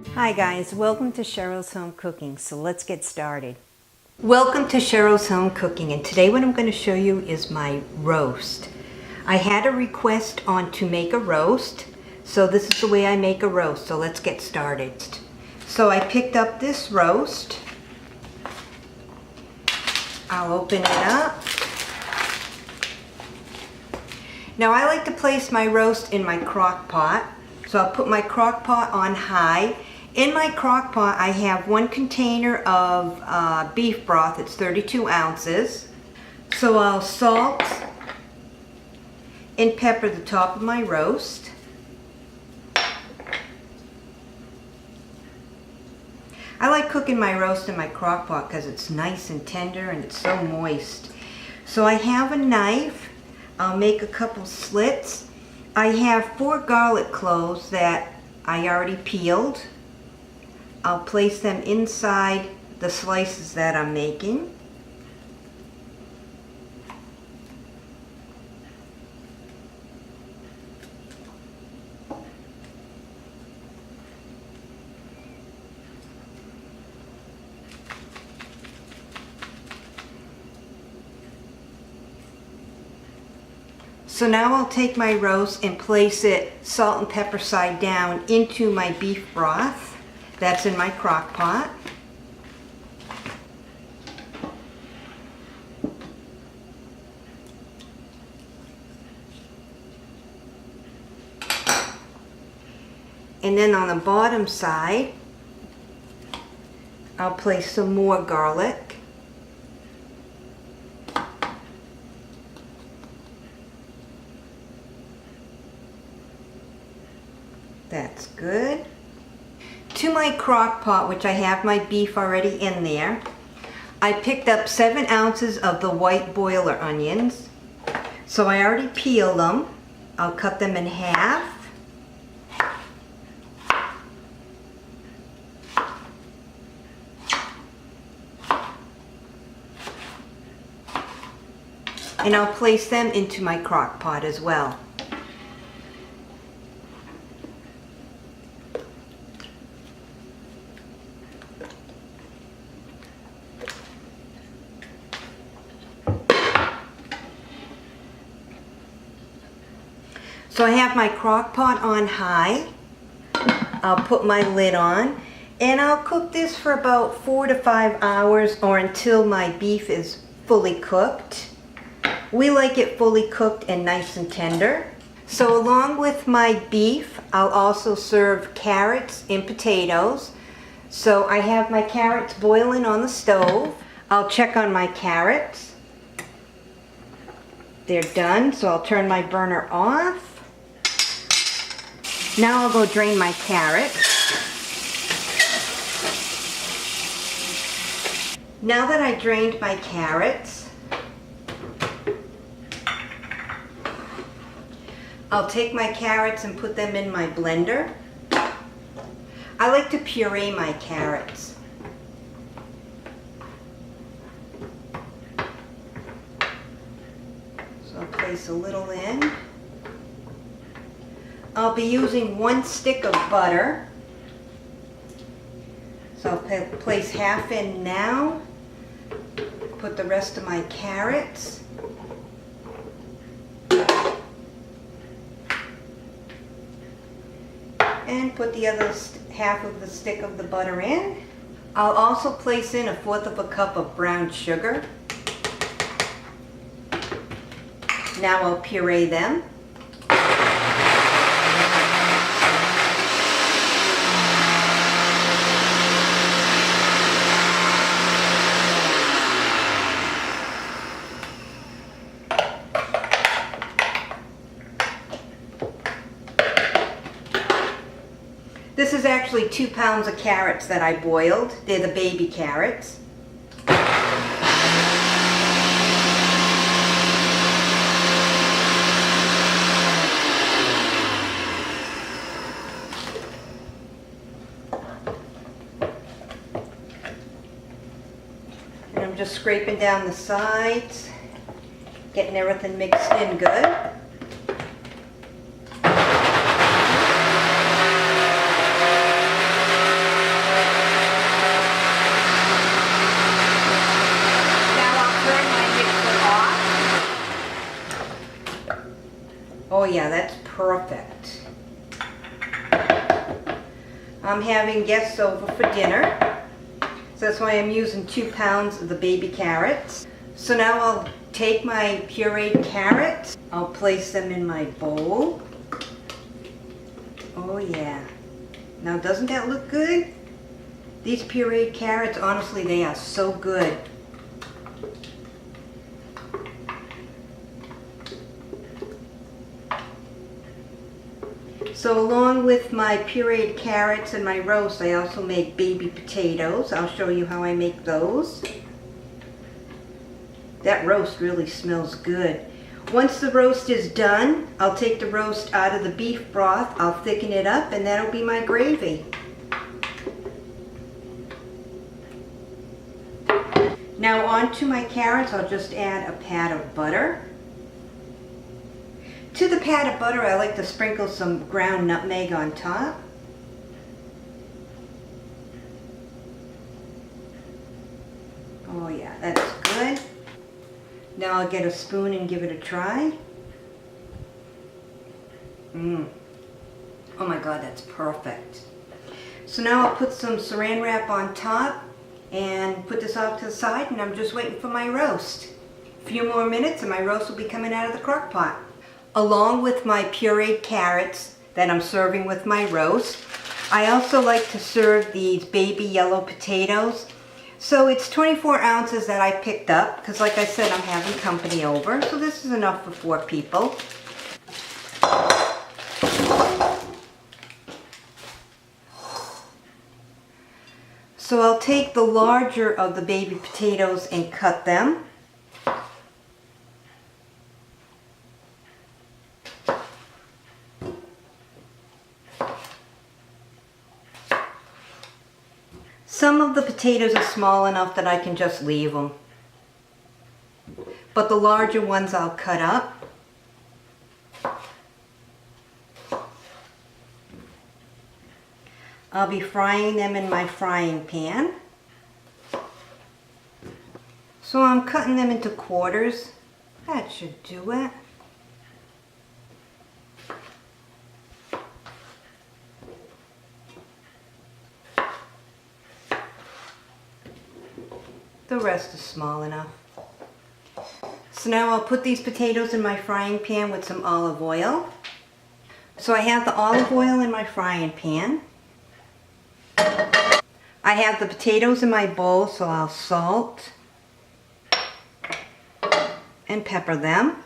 Hi guys, welcome to Cheryl's Home Cooking. So let's get started. Welcome to Cheryl's Home Cooking, and today what I'm going to show you is my roast. I had a request on to make a roast, so this is the way I make a roast. So let's get started. So I picked up this roast. I'll open it up. Now I like to place my roast in my crock pot. So I'll put my crock pot on high. In my crock pot I have one container of beef broth. It's 32 ounces. So I'll salt and pepper the top of my roast. I like cooking my roast in my crock pot because it's nice and tender and it's so moist. So I have a knife. I'll make a couple slits. I have 4 garlic cloves that I already peeled. I'll place them inside the slices that I'm making. So now I'll take my roast and place it salt and pepper side down into my beef broth that's in my crock pot. And then on the bottom side, I'll place some more garlic. That's good. To my crock pot, which I have my beef already in there, I picked up 7 ounces of the white boiler onions. So I already peeled them. I'll cut them in half. And I'll place them into my crock pot as well. So I have my crock pot on high. I'll put my lid on and I'll cook this for about 4 to 5 hours or until my beef is fully cooked. We like it fully cooked and nice and tender. So along with my beef, I'll also serve carrots and potatoes. So I have my carrots boiling on the stove. I'll check on my carrots. They're done, so I'll turn my burner off. Now I'll go drain my carrots. Now that I drained my carrots, I'll take my carrots and put them in my blender. I like to puree my carrots. So I'll place a little in. I'll be using 1 stick of butter. So I'll place half in now. Put the rest of my carrots. And put the other half of the stick of the butter in. I'll also place in 1/4 cup of brown sugar. Now I'll puree them. This is actually 2 pounds of carrots that I boiled. They're the baby carrots. And I'm just scraping down the sides, getting everything mixed in good. perfect. I'm having guests over for dinner, so that's why I'm using 2 pounds of the baby carrots. So now I'll take my pureed carrots, I'll place them in my bowl. Oh yeah. Now doesn't that look good? These pureed carrots, honestly, they are so good. So along with my pureed carrots and my roast, I also make baby potatoes. I'll show you how I make those. That roast really smells good. Once the roast is done, I'll take the roast out of the beef broth, I'll thicken it up, and that'll be my gravy. Now onto my carrots, I'll just add a pat of butter. To the pat of butter, I like to sprinkle some ground nutmeg on top. Oh yeah, that's good. Now I'll get a spoon and give it a try. Oh my God, that's perfect. So now I'll put some saran wrap on top and put this off to the side, and I'm just waiting for my roast. A few more minutes and my roast will be coming out of the crock pot. Along with my pureed carrots that I'm serving with my roast, I also like to serve these baby yellow potatoes. So it's 24 ounces that I picked up, because like I said, I'm having company over, so this is enough for 4 people. So I'll take the larger of the baby potatoes and cut them. Some of the potatoes are small enough that I can just leave them. But the larger ones I'll cut up. I'll be frying them in my frying pan. So I'm cutting them into quarters. That should do it. The rest is small enough. So now I'll put these potatoes in my frying pan with some olive oil. So I have the olive oil in my frying pan. I have the potatoes in my bowl, so I'll salt and pepper them.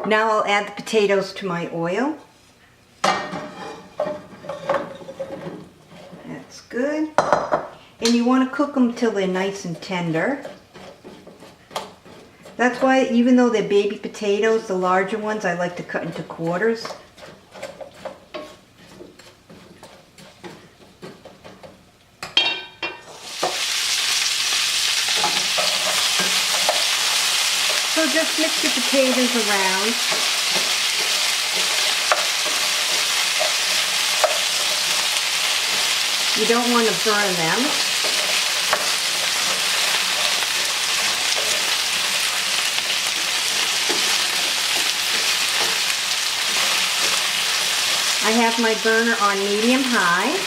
Now I'll add the potatoes to my oil. That's good. And you want to cook them till they're nice and tender. That's why, even though they're baby potatoes, the larger ones I like to cut into quarters. So just mix your potatoes around. You don't want to burn them. I have my burner on medium-high.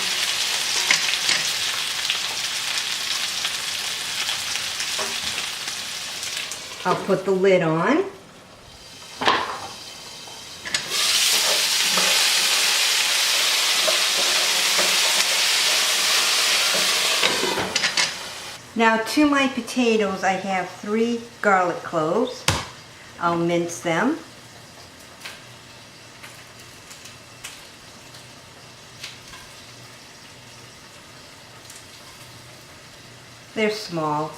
I'll put the lid on. Now to my potatoes, I have 3 garlic cloves. I'll mince them. They're small.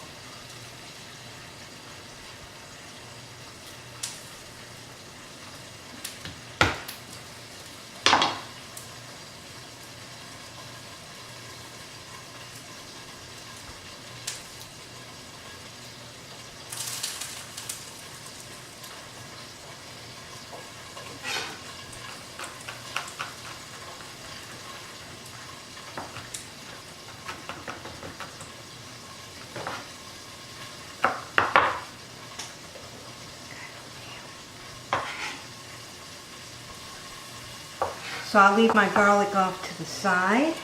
So I'll leave my garlic off to the side.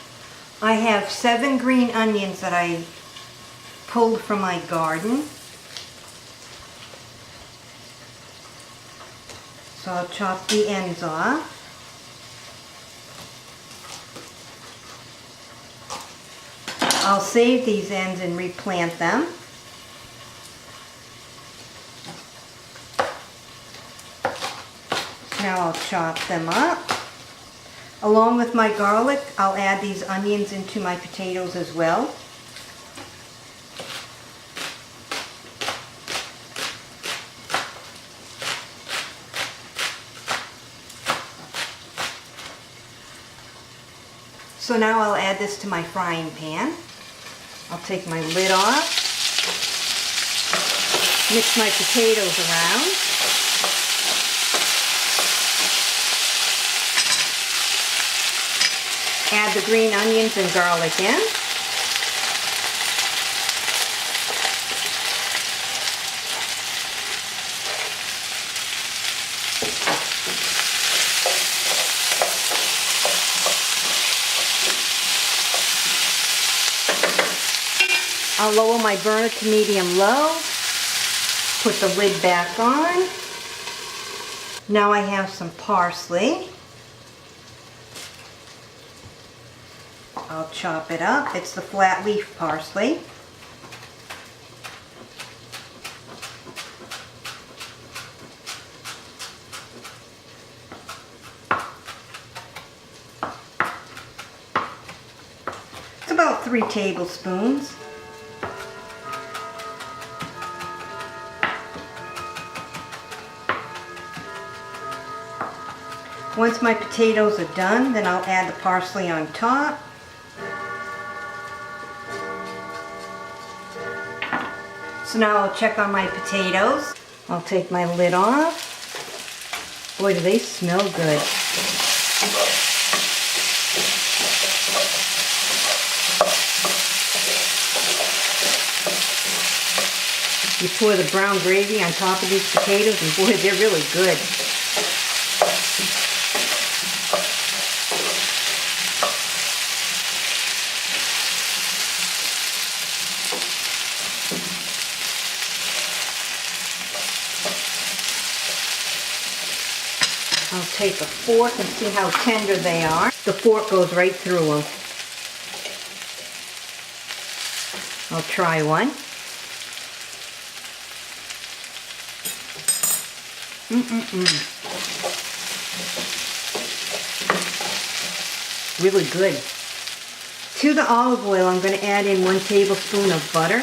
I have 7 green onions that I pulled from my garden. So I'll chop the ends off. I'll save these ends and replant them. Now I'll chop them up. Along with my garlic, I'll add these onions into my potatoes as well. So now I'll add this to my frying pan. I'll take my lid off, mix my potatoes around. Add the green onions and garlic in. I'll lower my burner to medium-low, put the lid back on. Now I have some parsley. I'll chop it up. It's the flat leaf parsley. It's about 3 tablespoons. Once my potatoes are done, then I'll add the parsley on top. So now I'll check on my potatoes. I'll take my lid off. Boy, do they smell good. You pour the brown gravy on top of these potatoes and boy, they're really good. I'll take a fork and see how tender they are. The fork goes right through them. I'll try one. Really good. To the olive oil, I'm going to add in 1 tablespoon of butter.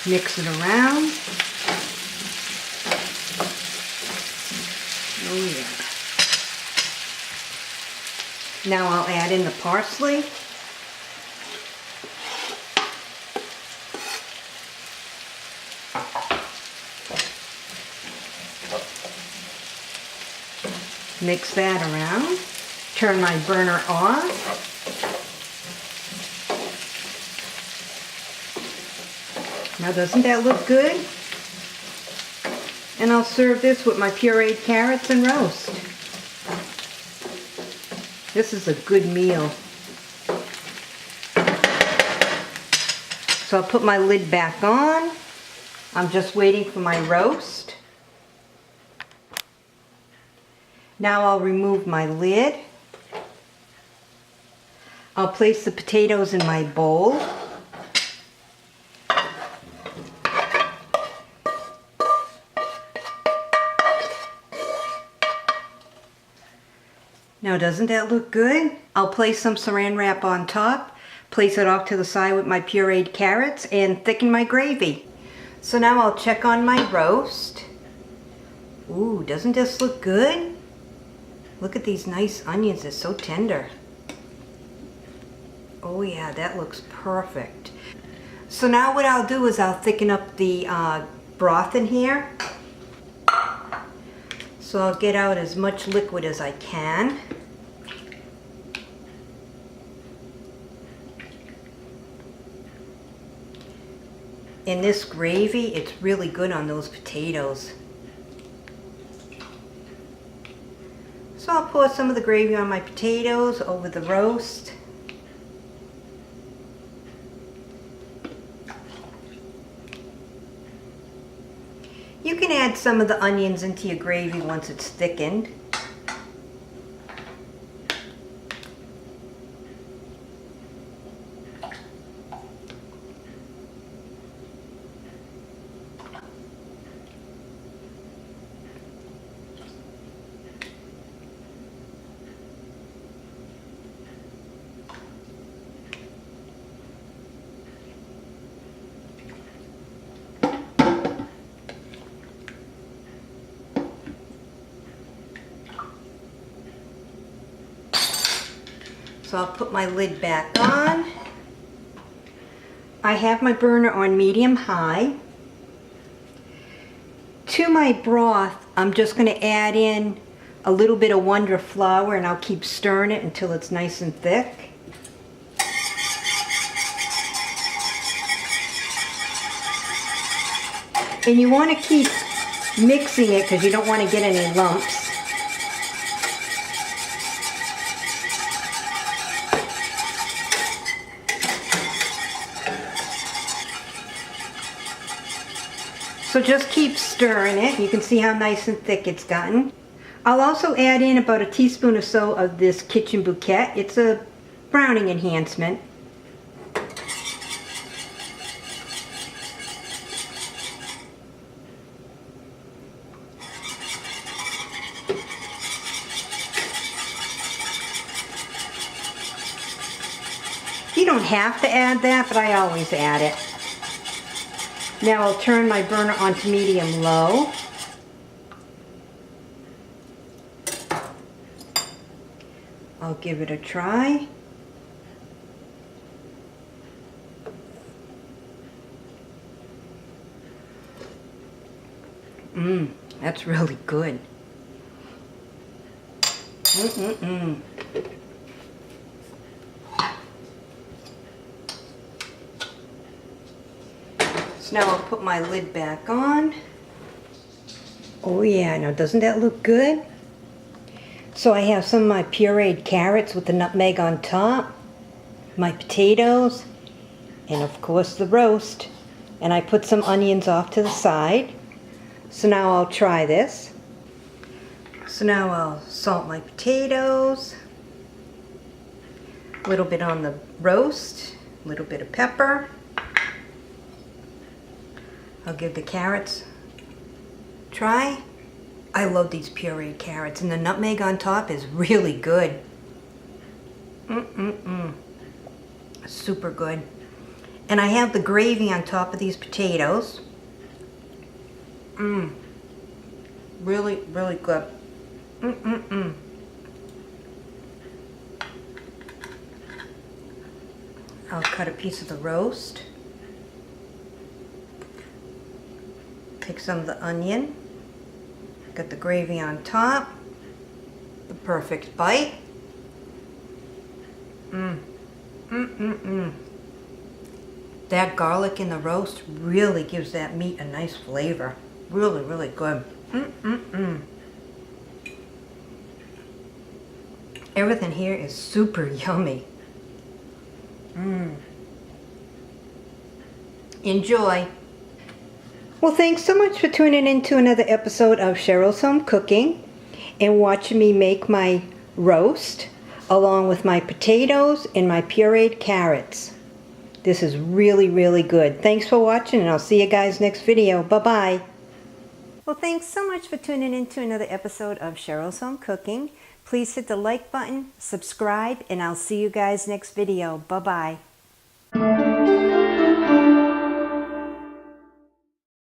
Mix it around. Oh yeah. Now I'll add in the parsley. Mix that around. Turn my burner off. Now doesn't that look good? And I'll serve this with my pureed carrots and roast. This is a good meal. So I'll put my lid back on. I'm just waiting for my roast. Now I'll remove my lid. I'll place the potatoes in my bowl. Now doesn't that look good? I'll place some saran wrap on top, place it off to the side with my pureed carrots, and thicken my gravy. So now I'll check on my roast. Ooh, doesn't this look good? Look at these nice onions, they're so tender. Oh yeah, that looks perfect. So now what I'll do is I'll thicken up the broth in here. So I'll get out as much liquid as I can. And this gravy, it's really good on those potatoes. So I'll pour some of the gravy on my potatoes over the roast. You can add some of the onions into your gravy once it's thickened. So I'll put my lid back on. I have my burner on medium-high. To my broth, I'm just going to add in a little bit of Wonder flour, and I'll keep stirring it until it's nice and thick. And you want to keep mixing it because you don't want to get any lumps. So just keep stirring it. You can see how nice and thick it's gotten. I'll also add in about a teaspoon or so of this kitchen bouquet. It's a browning enhancement. You don't have to add that, but I always add it. Now I'll turn my burner onto medium-low. I'll give it a try. That's really good. So now I'll put my lid back on. Oh yeah, now doesn't that look good? So I have some of my pureed carrots with the nutmeg on top, my potatoes, and of course the roast. And I put some onions off to the side. So now I'll try this. So now I'll salt my potatoes, a little bit on the roast, a little bit of pepper. I'll give the carrots a try. I love these pureed carrots, and the nutmeg on top is really good. Super good. And I have the gravy on top of these potatoes. Really, really good. I'll cut a piece of the roast. Take some of the onion. Got the gravy on top. The perfect bite. That garlic in the roast really gives that meat a nice flavor. Really, really good. Everything here is super yummy. Enjoy. Well, thanks so much for tuning in to another episode of Cheryl's Home Cooking and watching me make my roast along with my potatoes and my pureed carrots. This is really, really good. Thanks for watching, and I'll see you guys next video. Bye-bye. Well, thanks so much for tuning in to another episode of Cheryl's Home Cooking. Please hit the like button, subscribe, and I'll see you guys next video. Bye-bye.